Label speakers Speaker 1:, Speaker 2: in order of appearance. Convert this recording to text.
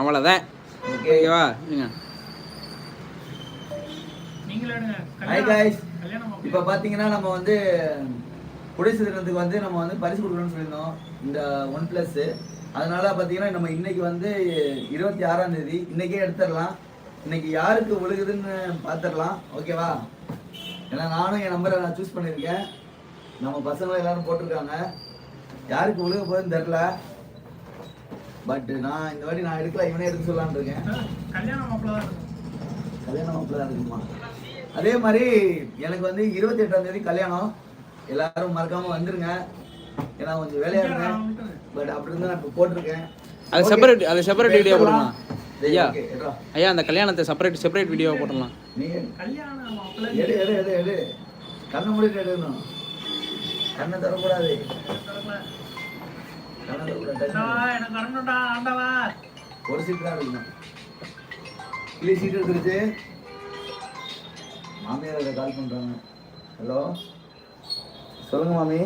Speaker 1: அவ்வளோதான். ஓகேவா?
Speaker 2: Hi guys, இப்போ பார்த்தீங்கன்னா நம்ம வந்து குடிசை தினத்துக்கு வந்து நம்ம வந்து பரிசு கொடுக்கணும்னு சொல்லியிருந்தோம் இந்த OnePlus. அதனால பார்த்தீங்கன்னா நம்ம இன்னைக்கு வந்து 26ஆம் தேதி, இன்னைக்கே எடுத்துடலாம். இன்னைக்கு யாருக்கு விழுகுதுன்னு பார்த்துடலாம். ஓகேவா? ஏன்னா நானும் என் நம்பரை நான் சூஸ் பண்ணியிருக்கேன். நம்ம பசங்களும் எல்லாரும் போட்டிருக்காங்க. யாருக்கு விழுக போகுதுன்னு தெரில. பட் நான் இந்த வாட்டி நான் எடுக்கல, இவனே எடுக்க சொல்லலான்னு இருக்கேன். கல்யாண மாப்பிள்ள தான் இருக்குமா? அதே மாதிரி எனக்கு வந்து 28ஆம் தேதி கல்யாணம். எல்லாரும் மறக்காம வந்துருங்க. ஏன்னா கொஞ்சம் வேலையா இருக்கேன். பட் அப்படி இருந்தா நான் இப்போ போட்டிருக்கேன்.
Speaker 1: அது செப்பரேட் வீடியோ போடலாம். ஐயா அந்த கல்யாணத்தை செப்பரேட் வீடியோ போடலாம்.
Speaker 2: நீ எடு எடு எடு எடு கண்ணை மூடிட்டு எடுக்கணும். கண்ணை தரக்கூடாது. ஒரு சீட் தான் இருக்கணும். கிளி சீட் எடுத்துருச்சு. மாமியார் கால் பண்றாங்க. ஹலோ, சொல்லுங்க மாமி.